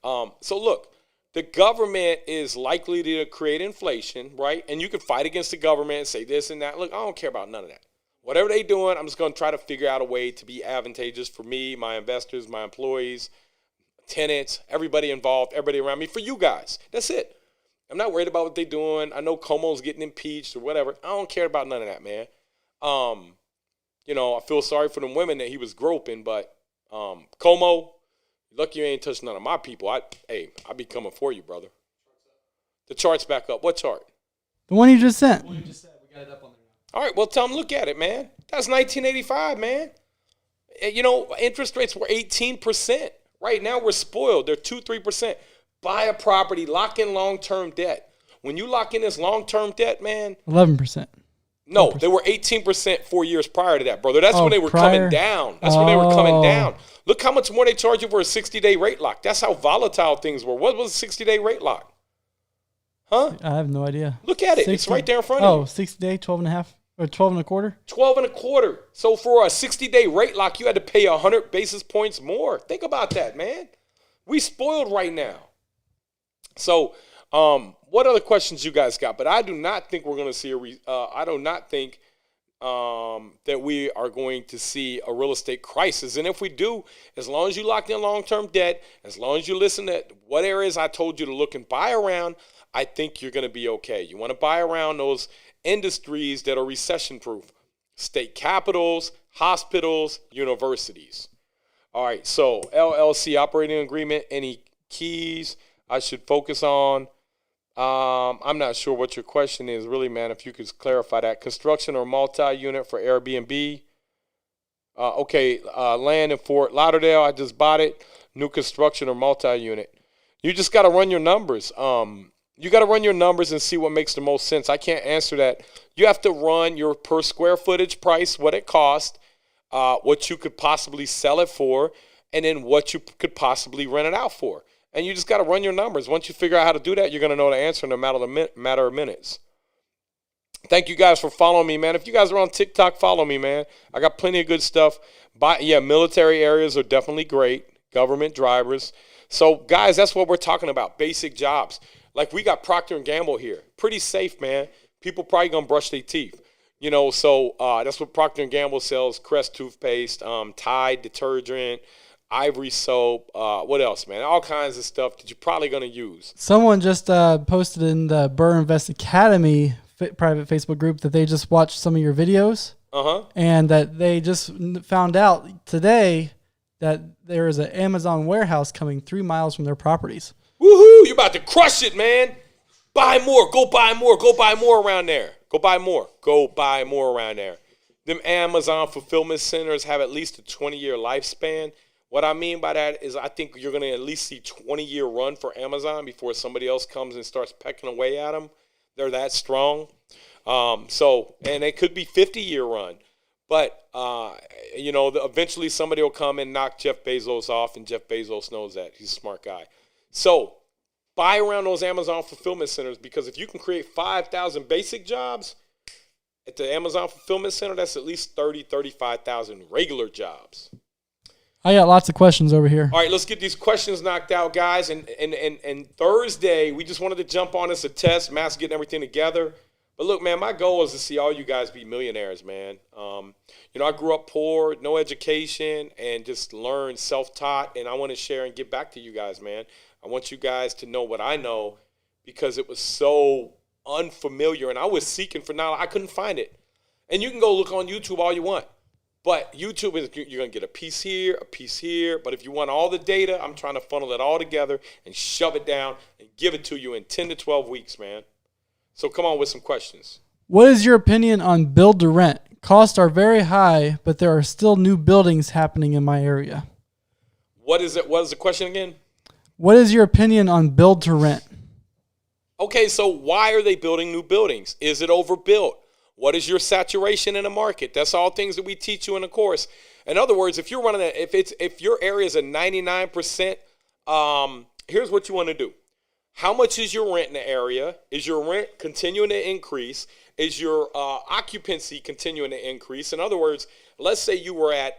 So look, the government is likely to create inflation, right? And you can fight against the government and say this and that. Look, I don't care about none of that. Whatever they doing, I'm just going to try to figure out a way to be advantageous for me, my investors, my employees, tenants, everybody involved, everybody around me, for you guys. That's it. I'm not worried about what they're doing. I know Como's getting impeached or whatever. I don't care about none of that, man. I feel sorry for them women that he was groping, but Como, lucky you ain't touched none of my people. I be coming for you, brother. The chart's back up. What chart? The one you just sent. Well, you just said we got it up on there now. All right, well, tell them, look at it, man. That's 1985, man. Interest rates were 18%. Right now, we're spoiled. They're 2-3%. Buy a property, lock in long-term debt. When you lock in this long-term debt, man. 11%. No, they were 18% 4 years prior to that, brother. That's when they were prior? coming down. That's when they were coming down. Look how much more they charge you for a 60-day rate lock. That's how volatile things were. What was a 60-day rate lock? Huh? I have no idea. Look at it. 60, it's right there in front of you. 60 day, 12 and a half, or 12 and a quarter? 12 and a quarter. So for a 60-day rate lock, you had to pay 100 basis points more. Think about that, man. We spoiled right now. So, what other questions you guys got? But I do not think we're going to see I do not think that we are going to see a real estate crisis. And if we do, as long as you locked in long-term debt, as long as you listen to what areas I told you to look and buy around, I think you're going to be okay. You want to buy around those industries that are recession-proof. State capitals, hospitals, universities. All right, so LLC operating agreement, any keys I should focus on? I'm not sure what your question is really, man, if you could clarify that. Construction or multi-unit for Airbnb. Land in Fort Lauderdale, I just bought it. New construction or multi-unit. You just got to run your numbers. You got to run your numbers and see what makes the most sense. I can't answer that. You have to run your per square footage price, what it cost, what you could possibly sell it for, and then what you could possibly rent it out for. And you just got to run your numbers. Once you figure out how to do that, you're going to know the answer in a matter of minutes. Thank you guys for following me, man. If you guys are on TikTok, follow me, man. I got plenty of good stuff. Military areas are definitely great. Government drivers. So, guys, that's what we're talking about. Basic jobs. Like we got Procter & Gamble here. Pretty safe, man. People probably going to brush their teeth. So that's what Procter & Gamble sells. Crest toothpaste, Tide detergent, Ivory soap, what else, man? All kinds of stuff that you're probably going to use. Someone just posted in the Burr Invest Academy private Facebook group that they just watched some of your videos. And that they just found out today that there is an Amazon warehouse coming 3 miles from their properties. Woohoo! You're about to crush it, man. Buy more. Go buy more. Go buy more around there. Go buy more. Go buy more around there. Them Amazon fulfillment centers have at least a 20-year lifespan. What I mean by that is I think you're going to at least see 20-year run for Amazon before somebody else comes and starts pecking away at them. They're that strong. And it could be 50-year run. But, eventually somebody will come and knock Jeff Bezos off, and Jeff Bezos knows that. He's a smart guy. So buy around those Amazon fulfillment centers, because if you can create 5,000 basic jobs at the Amazon fulfillment center, that's at least 35,000 regular jobs. I got lots of questions over here. All right, let's get these questions knocked out, guys. And Thursday, we just wanted to jump on as a test. Matt's getting everything together. But look, man, my goal is to see all you guys be millionaires, man. I grew up poor, no education, and just learned self-taught. And I want to share and give back to you guys, man. I want you guys to know what I know, because it was so unfamiliar. And I was seeking for knowledge. I couldn't find it. And you can go look on YouTube all you want. But YouTube is, you're going to get a piece here. But if you want all the data, I'm trying to funnel it all together and shove it down and give it to you in 10 to 12 weeks, man. So come on with some questions. What is your opinion on build to rent? Costs are very high, but there are still new buildings happening in my area. What is it? What is the question again? What is your opinion on build to rent? Okay, so why are they building new buildings? Is it overbuilt? What is your saturation in the market? That's all things that we teach you in the course. In other words, if you're running if your area is a 99%, here's what you want to do. How much is your rent in the area? Is your rent continuing to increase? Is your occupancy continuing to increase? In other words, let's say you were at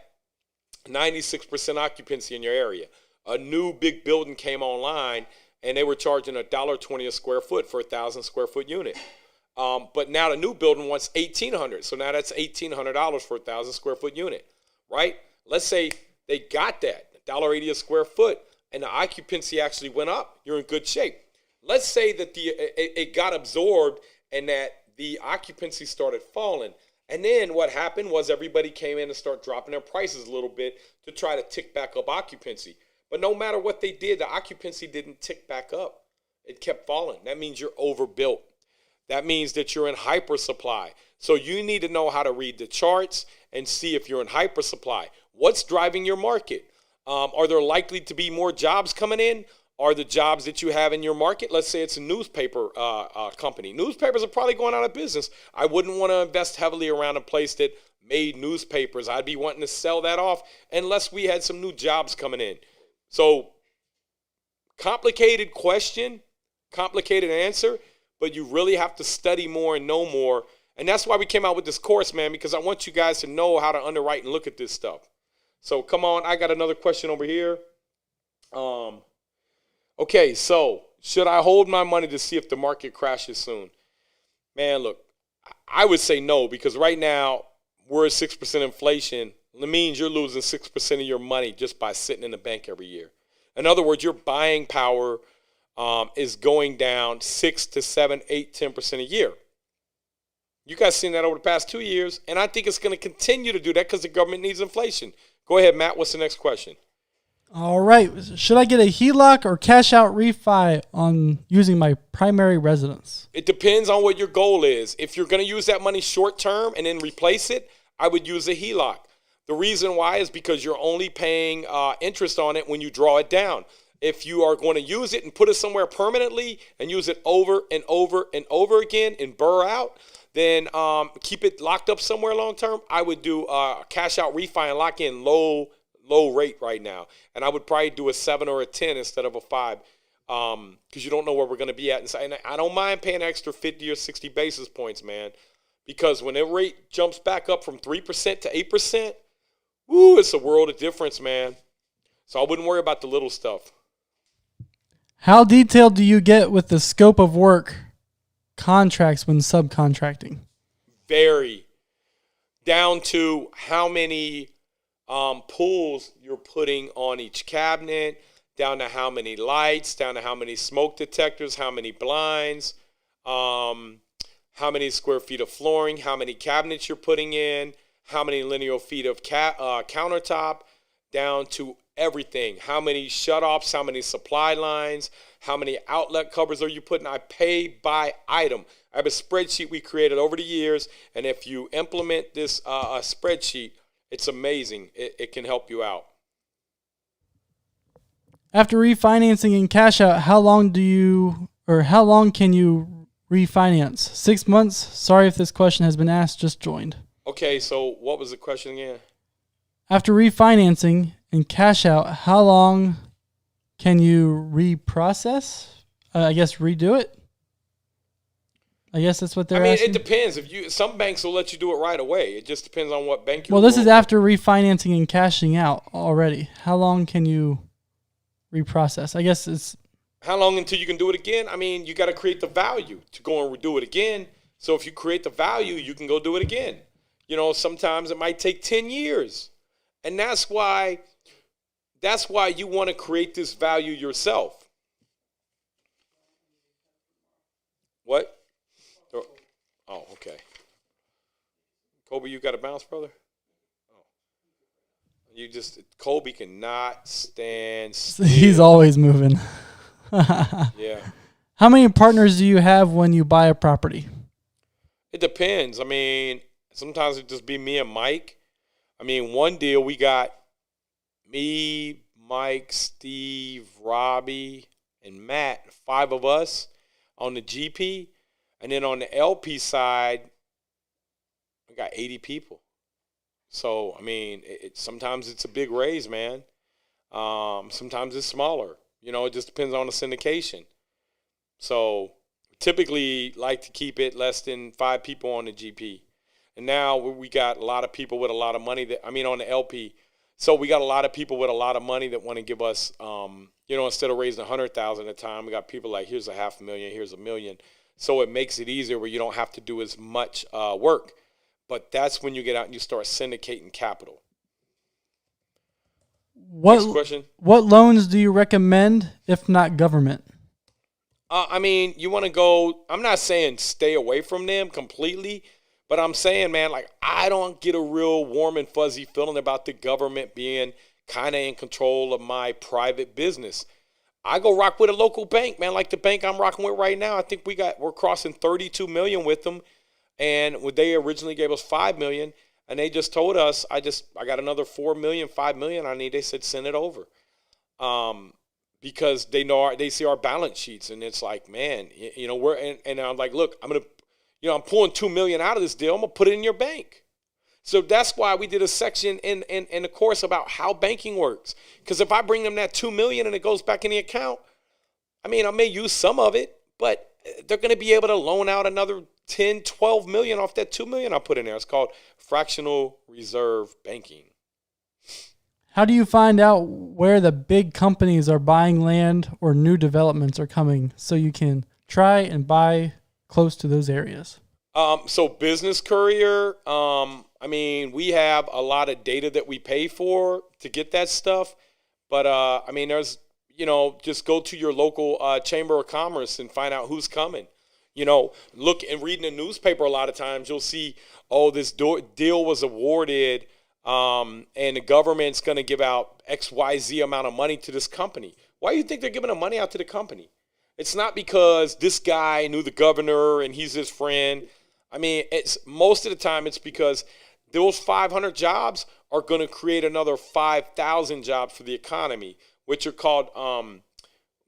96% occupancy in your area. A new big building came online, and they were charging $1.20 a square foot for a 1,000 square foot unit. But now the new building wants $1,800, so now that's $1,800 for a 1,000 square foot unit, right? Let's say they got that $1.80 a square foot, and the occupancy actually went up. You're in good shape. Let's say that it got absorbed and that the occupancy started falling. And then what happened was everybody came in and started dropping their prices a little bit to try to tick back up occupancy. But no matter what they did, the occupancy didn't tick back up. It kept falling. That means you're overbuilt. That means that you're in hyper supply. So you need to know how to read the charts and see if you're in hyper supply. What's driving your market? Are there likely to be more jobs coming in? Are the jobs that you have in your market? Let's say it's a newspaper company. Newspapers are probably going out of business. I wouldn't want to invest heavily around a place that made newspapers. I'd be wanting to sell that off unless we had some new jobs coming in. So complicated question, complicated answer, but you really have to study more and know more. And that's why we came out with this course, man, because I want you guys to know how to underwrite and look at this stuff. So come on, I got another question over here. Okay, so should I hold my money to see if the market crashes soon? Man, look, I would say no, because right now we're at 6% inflation. It means you're losing 6% of your money just by sitting in the bank every year. In other words, your buying power is going down 6 to 7, 8, 10% a year. You guys seen that over the past 2 years, and I think it's going to continue to do that because the government needs inflation. Go ahead, Matt. What's the next question? All right. Should I get a HELOC or cash out refi on using my primary residence? It depends on what your goal is. If you're going to use that money short term and then replace it, I would use a HELOC. The reason why is because you're only paying interest on it when you draw it down. If you are going to use it and put it somewhere permanently and use it over and over and over again and burr out, then keep it locked up somewhere long term. I would do a cash out refi and lock in low rate right now. And I would probably do a 7 or a 10 instead of a 5 because you don't know where we're going to be at. And I don't mind paying extra 50 or 60 basis points, man, because when the rate jumps back up from 3% to 8%, woo, it's a world of difference, man. So I wouldn't worry about the little stuff. How detailed do you get with the scope of work contracts when subcontracting? Very. Down to how many pulls you're putting on each cabinet, down to how many lights, down to how many smoke detectors, how many blinds, how many square feet of flooring, how many cabinets you're putting in, how many linear feet of countertop, down to everything. How many shutoffs, how many supply lines, how many outlet covers are you putting? I pay by item. I have a spreadsheet we created over the years, and if you implement this spreadsheet, it's amazing. It can help you out. After refinancing and cash out, how long can you refinance? 6 months? Sorry if this question has been asked, just joined. Okay, so what was the question again? After refinancing and cash out, how long can you reprocess? I guess redo it? I guess that's what they're asking. It depends. Some banks will let you do it right away. It just depends on what bank you're Well, this is after refinancing and cashing out already. How long can you reprocess? I guess it's... How long until you can do it again? You got to create the value to go and do it again. So if you create the value, you can go do it again. Sometimes it might take 10 years. And that's why you want to create this value yourself. What? Oh, okay. Kobe, you got a bounce, brother? Oh. Kobe cannot stand still. He's always moving. Yeah. How many partners do you have when you buy a property? It depends. Sometimes it just be me and Mike. One deal we got me, Mike, Steve, Robbie, and Matt, 5 of us on the GP. And then on the LP side, we got 80 people. So, sometimes it's a big raise, man. Sometimes it's smaller. It just depends on the syndication. So, typically like to keep it less than 5 people on the GP. And now we got a lot of people with a lot of money on the LP. So we got a lot of people with a lot of money that want to give us, instead of raising 100,000 at a time, we got people like, here's $500,000, here's $1 million. So it makes it easier where you don't have to do as much work. But that's when you get out and you start syndicating capital. Next question. What loans do you recommend, if not government? You want to go, I'm not saying stay away from them completely, but I'm saying, man, like, I don't get a real warm and fuzzy feeling about the government being kind of in control of my private business. I go rock with a local bank, man, like the bank I'm rocking with right now. I think we're crossing 32 million with them. And they originally gave us 5 million, and they just told us, I got another 4 million, 5 million I need. They said, send it over. Because they see our balance sheets, and it's like, man, and I'm like, look, I'm pulling 2 million out of this deal. I'm gonna put it in your bank. So that's why we did a section in the course about how banking works. Because if I bring them that 2 million and it goes back in the account, I may use some of it, but they're gonna be able to loan out another 10, 12 million off that 2 million I put in there. It's called fractional reserve banking. How do you find out where the big companies are buying land or new developments are coming so you can try and buy close to those areas? So Business Courier, we have a lot of data that we pay for to get that stuff. But, there's, just go to your local Chamber of Commerce and find out who's coming. Look and read in the newspaper a lot of times, you'll see, this deal was awarded and the government's going to give out XYZ amount of money to this company. Why do you think they're giving the money out to the company? It's not because this guy knew the governor and he's his friend. It's most of the time it's because those 500 jobs are going to create another 5,000 jobs for the economy, which are called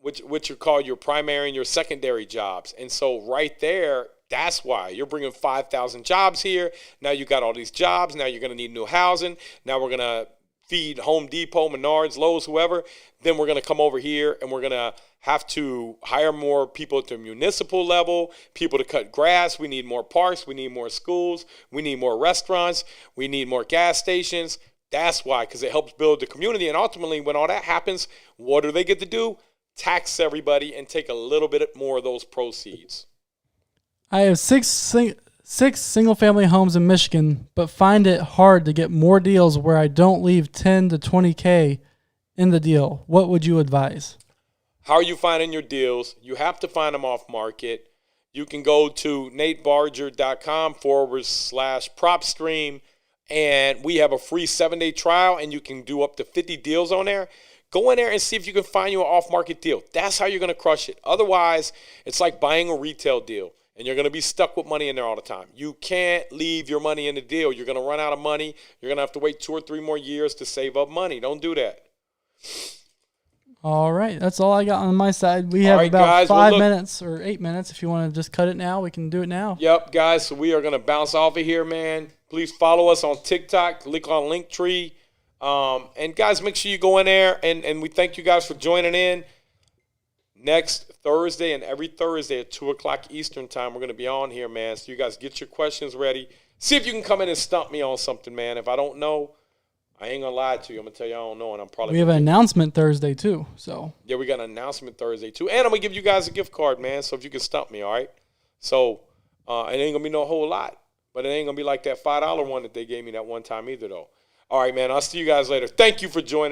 which are called your primary and your secondary jobs. And so right there, that's why you're bringing 5,000 jobs here. Now you got all these jobs. Now you're going to need new housing. Now we're going to feed Home Depot, Menards, Lowe's, whoever. Then we're going to come over here and we're going to have to hire more people at the municipal level, people to cut grass. We need more parks. We need more schools. We need more restaurants. We need more gas stations. That's why, because it helps build the community. And ultimately, when all that happens, what do they get to do? Tax everybody and take a little bit more of those proceeds. I have six single-family homes in Michigan, but find it hard to get more deals where I don't leave 10 to 20K in the deal. What would you advise? How are you finding your deals? You have to find them off market. You can go to natebarger.com/PropStream, and we have a free 7-day trial, and you can do up to 50 deals on there. Go in there and see if you can find you an off-market deal. That's how you're going to crush it. Otherwise, it's like buying a retail deal, and you're going to be stuck with money in there all the time. You can't leave your money in the deal. You're going to run out of money. You're going to have to wait 2 or 3 more years to save up money. Don't do that. All right. That's all I got on my side. We have about 5 minutes or 8 minutes. If you want to just cut it now, we can do it now. Yep, guys. So we are going to bounce off of here, man. Please follow us on TikTok. Click on Linktree. And guys, make sure you go in there, and we thank you guys for joining in. Next Thursday and every Thursday at 2 o'clock Eastern time, we're going to be on here, man. So you guys get your questions ready. See if you can come in and stump me on something, man. If I don't know, I ain't going to lie to you. I'm going to tell you I don't know, and I'm probably We have an announcement Thursday, too. So yeah, we got an announcement Thursday, too. And I'm going to give you guys a gift card, man, so if you can stump me, all right? So it ain't going to be no whole lot, but it ain't going to be like that $5 one that they gave me that one time either, though. All right, man, I'll see you guys later. Thank you for joining.